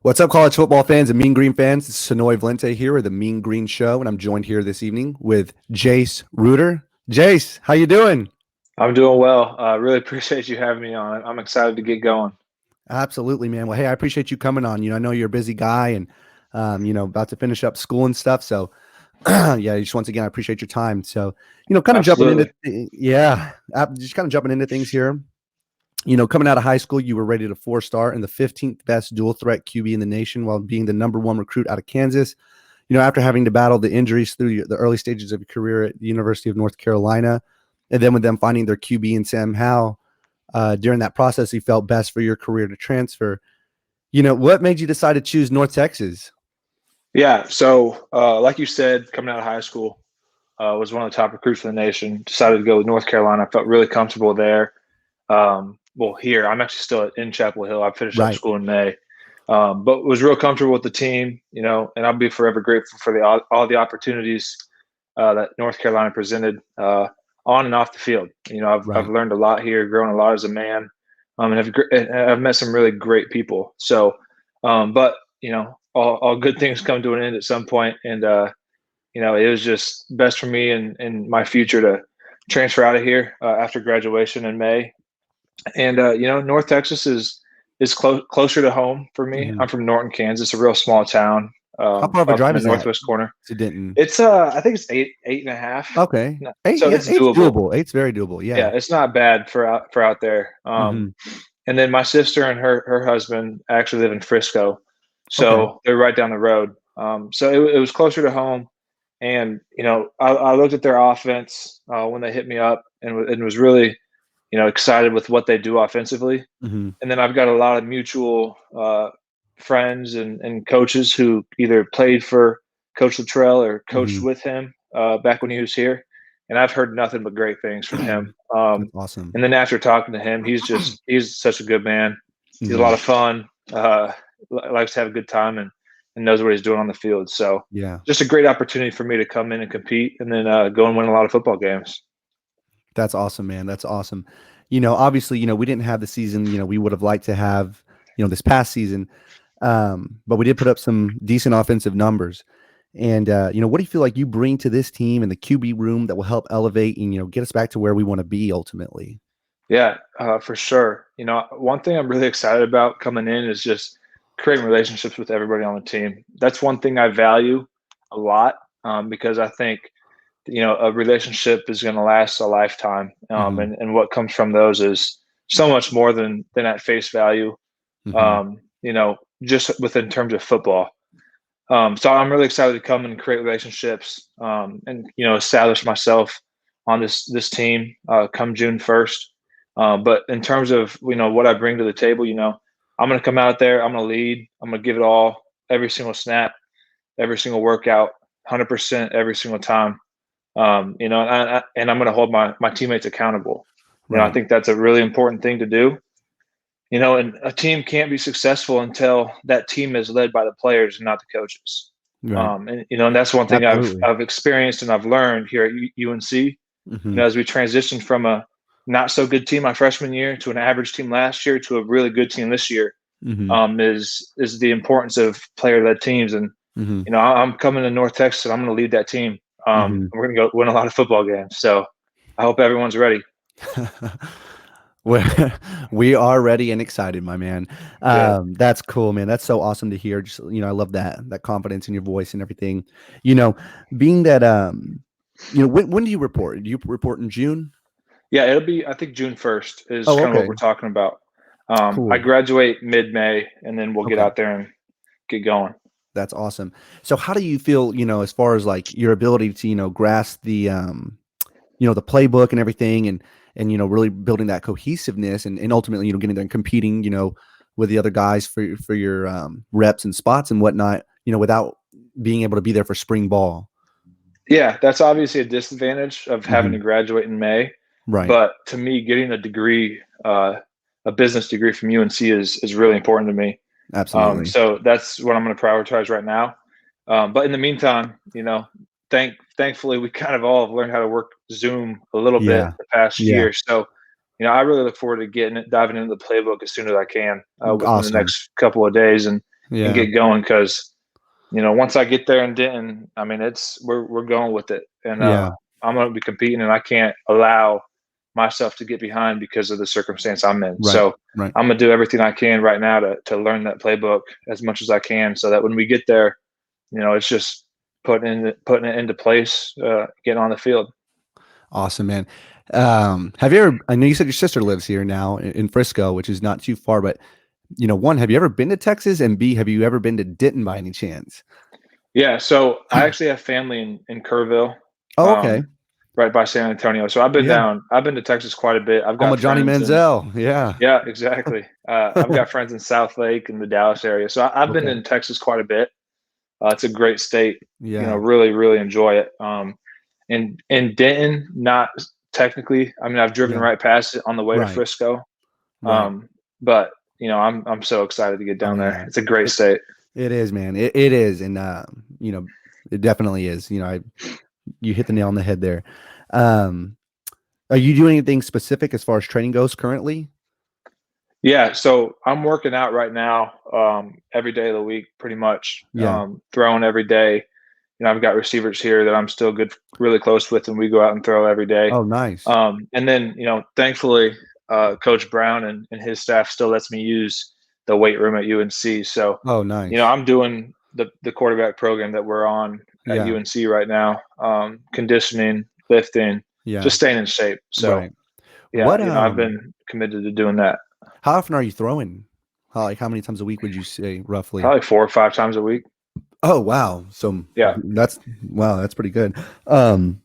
What's up, college football fans and Mean Green fans? It's Sonoy Valente here with the Mean Green Show, and I'm joined here this evening with Jace Ruder. Jace, how you doing? I'm doing well. Really appreciate you having me on. I'm excited to get going. Absolutely, man. Well, hey, I appreciate you coming on. I know you're a busy guy and, about to finish up school and stuff. So, yeah, just once again, I appreciate your time. So, kind of jumping into, Absolutely. just kind of jumping into things here. Coming out of high school, you were rated a 4-star and the 15th best dual threat QB in the nation while being the number one recruit out of Kansas. After having to battle the injuries through the early stages of your career at the University of North Carolina, and then with them finding their QB in Sam Howell, during that process, you felt best for your career to transfer. What made you decide to choose North Texas? Yeah. So, like you said, coming out of high school, was one of the top recruits in the nation. Decided to go with North Carolina. I felt really comfortable there. Well, here I'm actually still in Chapel Hill. I finished up Right. school in May, but was real comfortable with the team. And I'll be forever grateful for all the opportunities that North Carolina presented on and off the field. I've Right. learned a lot here, grown a lot as a man, and I've met some really great people. So, but all good things come to an end at some point, and it was just best for me and my future to transfer out of here after graduation in May. And North Texas is closer to home for me. Mhm. I'm from Norton, Kansas, a real small town How far of a up in drive the is that northwest corner. to Denton? It's I think it's eight and a half. Okay. No, Eight, so yeah, it's eight's doable. doable. Eight's very doable. Yeah, Yeah. it's not bad for out there. Hmm. And then my sister and her husband actually live in Frisco, Okay. so they're right down the road. So it was closer to home, and I looked at their offense when they hit me up, and was really excited with what they do offensively. Hmm. And then I've got a lot of mutual friends and coaches who either played for Coach Luttrell or coached Hmm. with him back when he was here, and I've heard nothing but great things from him. That's awesome. And then after talking to him, he's such a good man. He's a lot Hmm. of fun. Likes to have a good time and knows what he's doing on the field. So Yeah. just a great opportunity for me to come in and compete, and then go and win a lot of football games. That's awesome, man. That's awesome. Obviously, we didn't have the season, we would have liked to have, this past season. But we did put up some decent offensive numbers. And what do you feel like you bring to this team in the QB room that will help elevate and, get us back to where we want to be ultimately? Yeah, for sure. One thing I'm really excited about coming in is just creating relationships with everybody on the team. That's one thing I value a lot, because I think a relationship is going to last a lifetime, Hmm. and what comes from those is so much more than at face value. Hmm. Um, you know, just within terms of football. So I'm really excited to come and create relationships, and establish myself on this team come June 1st. But in terms of what I bring to the table, I'm going to come out there. I'm going to lead. I'm going to give it all, every single snap, every single workout, 100% every single time. And I'm going to hold my teammates accountable. I Right. think that's a really important thing to do. And a team can't be successful until that team is led by the players and not the coaches. Right. And that's one thing I've Absolutely. I've experienced and I've learned here at UNC. Hmm. As we transitioned from a not so good team my freshman year to an average team last year to a really good team this year, Hmm. is the importance of player led teams. And Hmm. I'm coming to North Texas and I'm going to lead that team. Hmm. We're going to go win a lot of football games. So I hope everyone's ready. we we are ready and excited, my man. Good. That's cool, man. That's so awesome to hear. Just, I love that confidence in your voice and everything. You know, being that when do you report? Do you report in June? Yeah, it'll be, I think, June 1st is Oh, kind of what okay. we're talking about. I Cool. graduate mid-May, and then we'll get Okay. out there and get going. That's awesome. So how do you feel, as far as like your ability to, grasp the the playbook and everything and really building that cohesiveness and ultimately, getting there and competing, with the other guys for your reps and spots and whatnot, without being able to be there for spring ball. Yeah, that's obviously a disadvantage of having Hmm. to graduate in May. Right. But to me, getting a degree, a business degree from UNC is really important to me. Absolutely. So that's what I'm going to prioritize right now. But in the meantime, thankfully we kind of all have learned how to work Zoom a little bit Yeah. the past Yeah. year. So, I really look forward to diving into the playbook as soon as I can, within the Awesome. next couple of days. And and Yeah. get going. Because once I get there in Denton, I mean, we're going with it, and Yeah. I'm going to be competing, and I can't allow myself to get behind because of the circumstance I'm in. Right. So Right. I'm going to do everything I can right now to learn that playbook as much as I can, so that when we get there, it's just putting it into place, getting on the field. Awesome, man. Have you ever, I know you said your sister lives here now in Frisco, which is not too far, but one, have you ever been to Texas? And B, have you ever been to Denton by any chance? Yeah, so I actually have family in Kerrville, Oh, okay. um, right by San Antonio. So Yeah. I've been to Texas quite a bit. I've I'm a got Johnny friends in Manziel. Yeah. Yeah, exactly. I've got friends in South Lake and the Dallas area. So I've been Okay. in Texas quite a bit. It's a great state. Yeah. Really, really enjoy it. In Denton, not technically. I mean, I've driven Yeah. right past it on the way to Right. Frisco. Right. But I'm so excited to get Oh down there. yeah. It's a great It, state. it is, man. It is. And, it definitely is. You hit the nail on the head there. Um, are you doing anything specific as far as training goes currently? Yeah, so I'm working out right now, every day of the week, pretty much. Yeah. Throwing every day. I've got receivers here that I'm still really close with, and we go out and throw every day. Oh, nice. And then, thankfully, Coach Brown and his staff still lets me use the weight room at UNC. So, Oh, nice. I'm doing the quarterback program that we're on at Yeah. UNC right now, conditioning, lifting, Yeah. just staying in shape. So, Right. yeah, What, I've been committed to doing that how often are you throwing? How many times a week would you say roughly? probably 4 or 5 times a week. Oh, wow. So Yeah. that's pretty good. Um,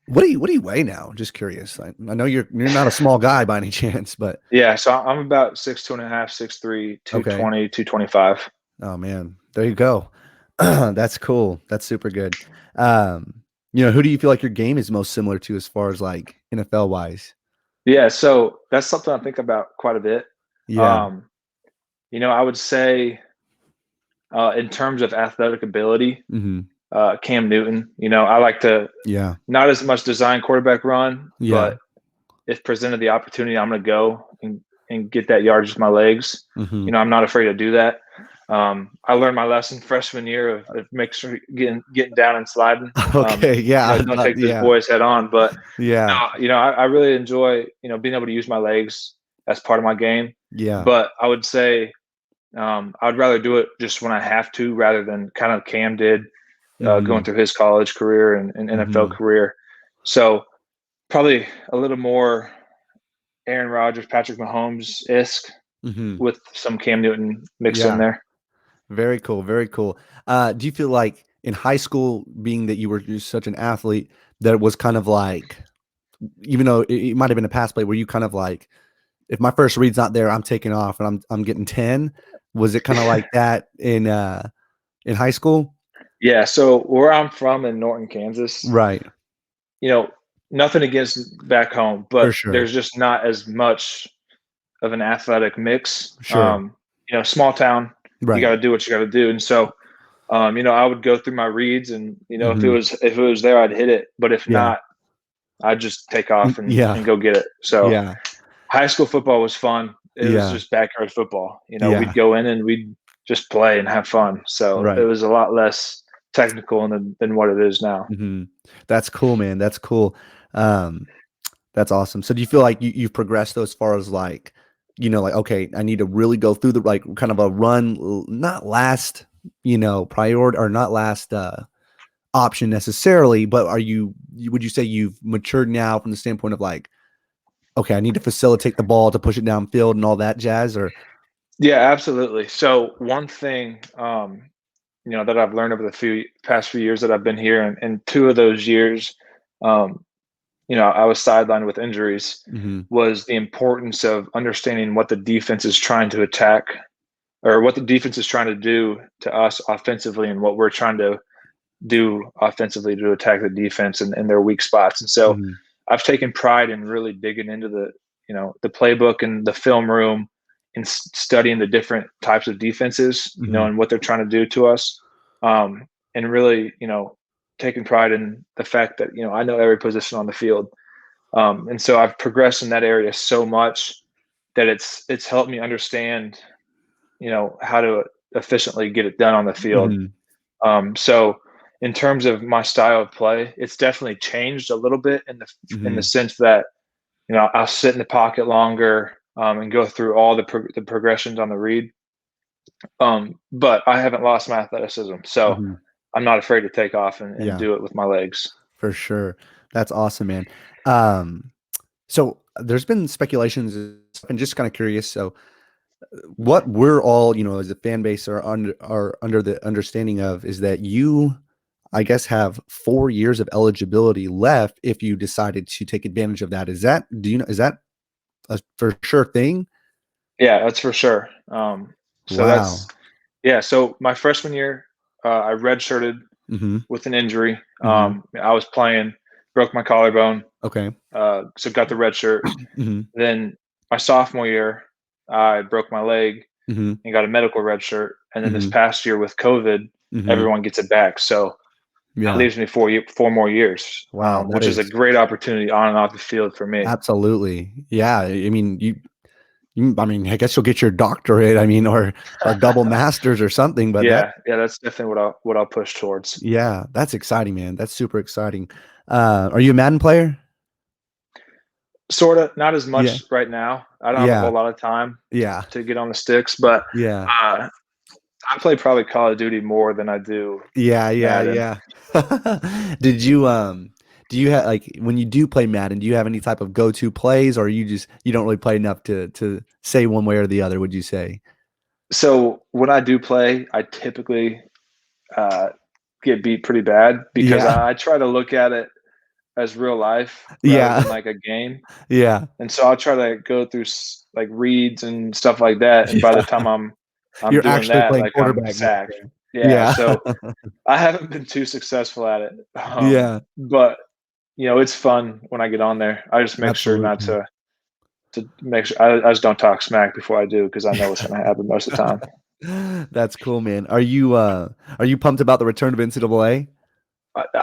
what do you weigh now? Just curious. I know you're not a small guy by any chance, but Yeah. So I'm about 6'2.5", 6'3", okay. 220, 225. Oh man, there you go. That's cool. That's super good. Who do you feel like your game is most similar to as far as like NFL wise? Yeah. So that's something I think about quite a bit. Yeah. Um, I would say, in terms of athletic ability, Hmm. Cam Newton. I like to Yeah. not as much design quarterback run, Yeah. but if presented the opportunity, I'm going to go and get that yardage with my legs. Hmm. I'm not afraid to do that. I learned my lesson freshman year of make sure getting down and sliding. Okay. Yeah. Don't take those Yeah. boys head on. But Yeah. I really enjoy being able to use my legs as part of my game. Yeah. But I would say, I'd rather do it just when I have to, rather than kind of Cam did, going Hmm. through his college career and NFL Hmm. career. So probably a little more Aaron Rodgers, Patrick Mahomes isk Hmm. with some Cam Newton mixed in Yeah. there. Very cool. Very cool. Do you feel like in high school, being that you're such an athlete, that it was kind of like, even though it might have been a pass play, were you kind of like, if my first read's not there, I'm taking off and I'm getting 10? Was it kind of like that in high school? Yeah. So where I'm from in Norton, Kansas, Right. you know, nothing against back home, For but sure. there's just not as much of an athletic mix. Sure. Small town, you got Right. to do what you got to do, and so I would go through my reads, and if it Hmm. was there, I'd hit it. But if Yeah. not, I'd just take off Yeah. and go get it. So Yeah. high school football was fun. It was Yeah. just backyard football. We'd Yeah. go in and we'd just play and have fun. So it Right. was a lot less technical than what it is now. Hmm. That's cool, man. That's cool. Um, That's awesome. So do you feel like you've progressed as far as like, like, okay, I need to really go through the like kind of a run, not last, priority or not last option necessarily, but would you say you've matured now from the standpoint of like, okay, I need to facilitate the ball to push it downfield and all that jazz, or Yeah, absolutely. So one thing, that I've learned over the past few years that I've been here, and 2 of those years, um, I was sidelined with injuries, hmm was the importance of understanding what the defense is trying to attack, or what the defense is trying to do to us offensively, and what we're trying to do offensively to attack the defense and their weak spots. And so hmm I've taken pride in really digging into the playbook and the film room, and studying the different types of defenses, hmm and what they're trying to do to us. And really, taking pride in the fact that, I know every position on the field. And so I've progressed in that area so much that it's helped me understand, how to efficiently get it done on the field. Mhm. So in terms of my style of play, it's definitely changed a little bit in the Mhm. sense that I'll sit in the pocket longer and go through all the progressions on the read. But I haven't lost my athleticism, so Mhm. I'm not afraid to take off and Yeah, do it with my legs. for sure. That's awesome, man. Um, so there's been speculations, and just kind of curious. So, what we're all, as a fan base are under the understanding of is that you, I guess, have 4 years of eligibility left if you decided to take advantage of that. Is that a for sure thing? Yeah, that's for sure. So that's Wow. yeah. So my freshman year, I redshirted Mhm. with an injury. Mhm. I was playing, broke my collarbone, Okay. so got the red shirt. Mhm. Then my sophomore year, I broke my leg Mhm. and got a medical red shirt. And then this Mhm. past year with COVID, Mhm. everyone gets it back. So that Yeah. leaves me 4 more years, Wow, that which is a is great opportunity on and off the field for me. absolutely. Yeah, I mean, I mean, I guess you'll get your doctorate, I mean, or double masters or something, but that Yeah, that's definitely what I'll push towards. yeah, that's exciting, man. That's super exciting. Are you a Madden player? Sort of, not as Yeah. much right now. I don't have a Yeah. whole lot of time Yeah. to get on the sticks, but Yeah. uh, I play probably Call of Duty more than I do Yeah, yeah, Madden. yeah. Did you, do you have like when you do play Madden, do you have any type of go-to plays, or you don't really play enough to say one way or the other, would you say? So when I do play, I typically uh, get beat pretty bad because Yeah. I try to look at it as real life rather Yeah. than like a game. Yeah. And so I'll try to go through like reads and stuff like that. And by the Yeah. time I'm You're doing actually that, playing like I'm quarterback mode sacked. there. Yeah. Yeah. So I haven't been too successful at it. Yeah. But it's fun when I get on there. I just make sure not Absolutely. to make sure I just don't talk smack before I do because I know what's going to happen most of the time. That's cool, man. Are you pumped about the return of NCAA?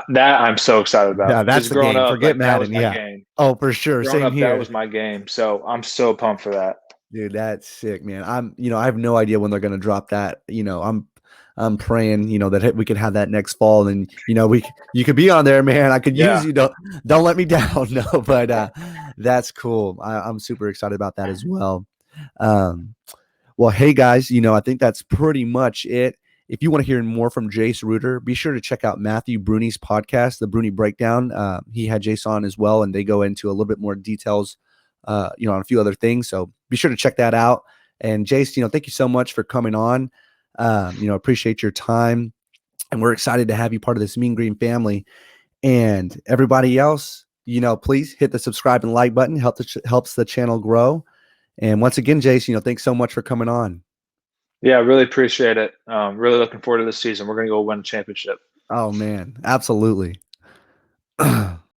That I'm so excited Yeah, about that's because the growing game. up, Forget like that was Madden. my Yeah. game. Oh, for sure. Growing Same up, that here. was my game. So I'm so pumped for that. Dude, that's sick, man. I have no idea when they're gonna drop that. I'm praying, that we can have that next fall, and you could be on there, man. I could use Yeah. you. Don't let me down. No, but that's cool. I'm super excited about that as well. Um, well, hey guys, I think that's pretty much it. If you want to hear more from Jace Ruder, be sure to check out Matthew Bruni's podcast, the Bruni Breakdown. He had Jace on as well, and they go into a little bit more details, on a few other things. So be sure to check that out. And Jace, thank you so much for coming on. Appreciate your time, and we're excited to have you part of this Mean Green family. And everybody else, please hit the subscribe and like button. Helps the channel grow. And once again, Jace, thanks so much for coming on. Yeah, I really appreciate it. Really looking forward to this season. We're going to go win a championship. Oh man, absolutely.